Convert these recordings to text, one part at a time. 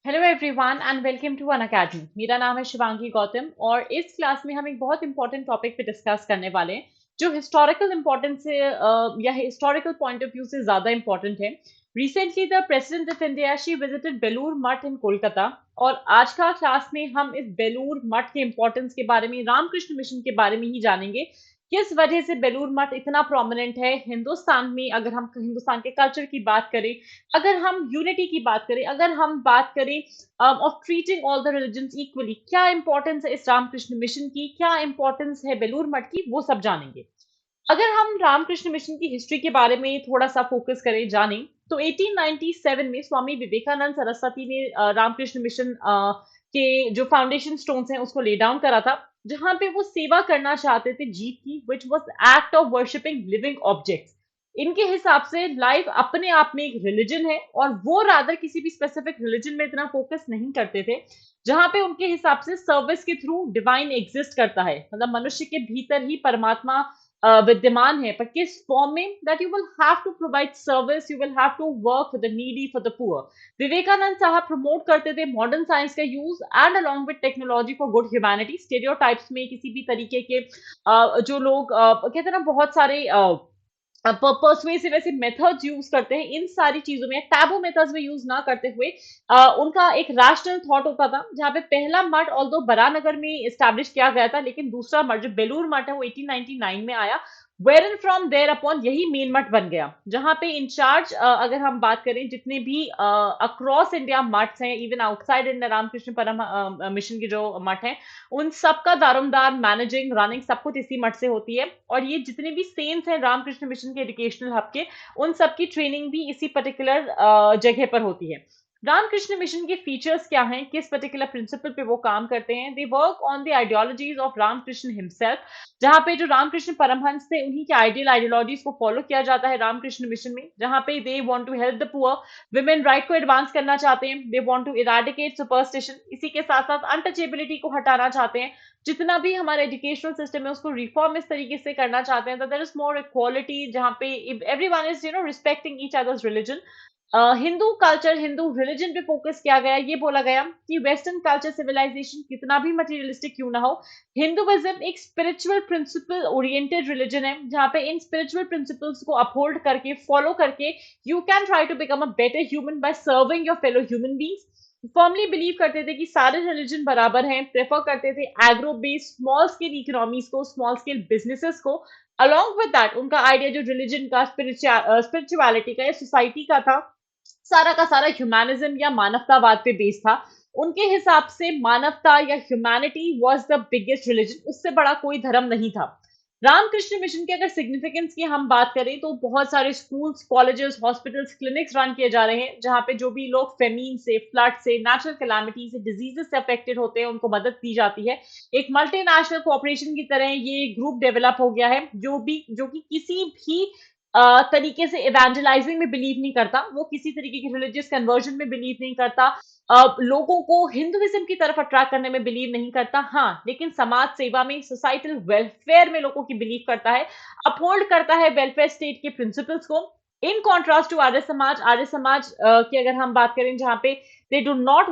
Hello everyone and welcome to Unacademy. मेरा नाम है शिवांगी गौतम और इस क्लास में हम एक बहुत इंपॉर्टेंट टॉपिक पे डिस्कस करने वाले हैं जो हिस्टोरिकल इंपॉर्टेंस से या हिस्टोरिकल पॉइंट ऑफ व्यू से ज़्यादा इंपॉर्टेंट है। Recently the president of India she visited Belur Math इन कोलकाता और आज का क्लास में हम इस बेलूर मठ के इंपॉर्टेंस के बारे में, रामकृष्ण मिशन के बारे में ही जानेंगे। किस वजह से बेलूर मठ इतना प्रोमिनेंट है हिंदुस्तान में, अगर हम हिंदुस्तान के कल्चर की बात करें, अगर हम यूनिटी की बात करें, अगर हम बात करें of treating all the religions equally, क्या इंपॉर्टेंस है इस रामकृष्ण मिशन की, क्या इंपॉर्टेंस है बेलूर मठ की, वो सब जानेंगे। अगर हम रामकृष्ण मिशन की हिस्ट्री के बारे में थोड़ा सा फोकस करें, जानें, तो 1897 में स्वामी विवेकानंद सरस्वती ने रामकृष्ण मिशन के जो फाउंडेशन स्टोन्स हैं उसको ले डाउन करा था, जहां पे वो सेवा करना चाहते थे जीव की, which was act of worshipping living objects. इनके हिसाब से लाइफ अपने आप में एक रिलीजन है और वो रादर किसी भी स्पेसिफिक रिलीजन में इतना फोकस नहीं करते थे, जहां पे उनके हिसाब से सर्विस के थ्रू डिवाइन एग्जिस्ट करता है, मतलब मनुष्य के भीतर ही परमात्मा विद्यमान है, पर किस फॉर्म में, that you will have to provide service, you will have to work for the needy, for the poor. Vivekananda साहब प्रमोट करते थे मॉडर्न साइंस का use and along with technology for good humanity. Stereotypes में किसी भी तरीके के जो लोग कहते हैं ना, बहुत सारे पर्सुएसिव ऐसे मेथड्स यूज करते हैं, इन सारी चीजों में टैबू मेथड्स में यूज ना करते हुए उनका एक रैशनल थॉट होता था, जहां पे पहला मठ ऑल्दो बरानगर में एस्टैब्लिश किया गया था, लेकिन दूसरा मठ जो बेलूर मठ है वो 1899 में आया, where and from there upon यही मेन मठ बन गया, जहां पे इंचार्ज अगर हम बात करें जितने भी अक्रॉस इंडिया मठ्स हैं, इवन आउटसाइड इंडिया रामकृष्ण परम मिशन के जो मठ हैं, उन सबका दारोमदार, मैनेजिंग, रनिंग सब कुछ इसी मठ से होती है। और ये जितने भी सेंट्स हैं रामकृष्ण मिशन के एजुकेशनल हब के, उन सबकी ट्रेनिंग भी इसी पर्टिकुलर जगह पर होती है। रामकृष्ण मिशन के फीचर्स क्या हैं, किस पर्टिकुलर प्रिंसिपल पे वो काम करते हैं? They work on the ideologies of Ramakrishna himself, जहां पे जो रामकृष्ण परमहंस थे उन्हीं के आइडियल आइडियोलॉजीज को फॉलो किया जाता है रामकृष्ण मिशन में, जहां पे they want to help the poor, women right को एडवांस करना चाहते हैं, they want to eradicate superstition, इसी के साथ साथ अनटचेबिलिटी को हटाना चाहते हैं, जितना भी हमारा एजुकेशनल सिस्टम है उसको रिफॉर्म इस तरीके से करना चाहते हैं, देयर इज मोर इक्वालिटी, जहां पे everyone is respecting each others religion. Hindu culture, Hindu religion पे फोकस किया गया, ये बोला गया कि वेस्टर्न कल्चर सिविलाइजेशन कितना भी मटेरियलिस्टिक क्यों ना हो, हिंदुइज्म एक स्पिरिचुअल प्रिंसिपल ओरिएंटेड रिलीजन है, जहां पे इन स्पिरिचुअल प्रिंसिपल्स को अपहोल्ड करके, फॉलो करके, you can try to become a better human by serving your fellow human beings. Firmly believe करते थे कि सारे रिलीजन बराबर हैं, प्रेफर करते थे agro based small scale economies को, स्मॉल स्केल बिजनेसेस को। अलॉन्ग विद दैट उनका आइडिया जो रिलीजन का, स्पिरिचुअलिटी का या सोसाइटी का था, सारा का सारा ह्यूमैनिज्म या मानवतावाद पे बेस था। उनके हिसाब से मानवता या humanity was the biggest religion, उससे बड़ा कोई धर्म नहीं था। रामकृष्ण मिशन की अगर सिग्निफिकेंस की हम बात करें तो बहुत सारे schools, colleges, hospitals, clinics run किए जा रहे हैं, जहां पे जो भी लोग फेमीन से, फ्लड से, नेचुरल कैलामिटी से, डिजीजेस से अफेक्टेड होते हैं, उनको मदद दी जाती है। एक मल्टीनेशनल कोऑपरेशन की तरह ये ग्रुप डेवलप हो गया है, जो कि किसी भी तरीके से इवेंजलाइजिंग में बिलीव नहीं करता, वो किसी तरीके की रिलीजियस कन्वर्जन में बिलीव नहीं करता, लोगों को हिंदुइज्म की तरफ अट्रैक्ट करने में बिलीव नहीं करता, हाँ, लेकिन समाज सेवा में, सोसाइटल वेलफेयर में लोगों की बिलीव करता है, अपहोल्ड करता है वेलफेयर स्टेट के प्रिंसिपल्स को। In contrast to Arya Samaj, Arya Samaj की अगर हम बात करें, जहां पे they do not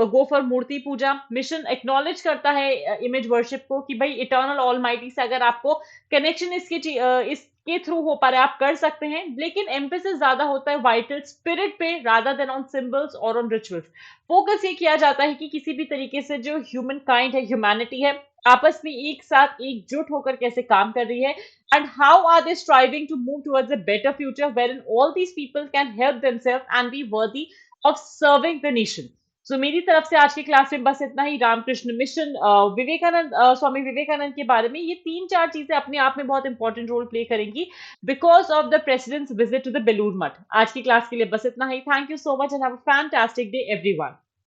go for मूर्ति पूजा, मिशन एक्नॉलेज करता है इमेज वर्शिप को, कि भाई इटर्नल ऑलमाइटी से अगर आपको कनेक्शन इसके थ्रू हो पा रहा है आप कर सकते हैं, लेकिन एम्फेसिस ज्यादा होता है वाइटल स्पिरिट पे रादर देन ऑन सिंबल्स और ऑन रिचुअल्स। फोकस ये किया जाता है कि किसी भी तरीके से जो ह्यूमन काइंड है, ह्यूमैनिटी है, आपस में एक साथ एकजुट होकर कैसे काम कर रही है, and how are they striving to move towards a better future wherein all these people can help themselves and be worthy of serving the nation. सो मेरी तरफ से आज की क्लास में बस इतना ही। रामकृष्ण मिशन, विवेकानंद, स्वामी विवेकानंद के बारे में ये तीन चार चीजें अपने आप में बहुत इंपॉर्टेंट रोल प्ले करेंगी because of the president's visit to the Belur Math. आज की क्लास के लिए बस इतना ही। Thank you so much and have a fantastic day everyone.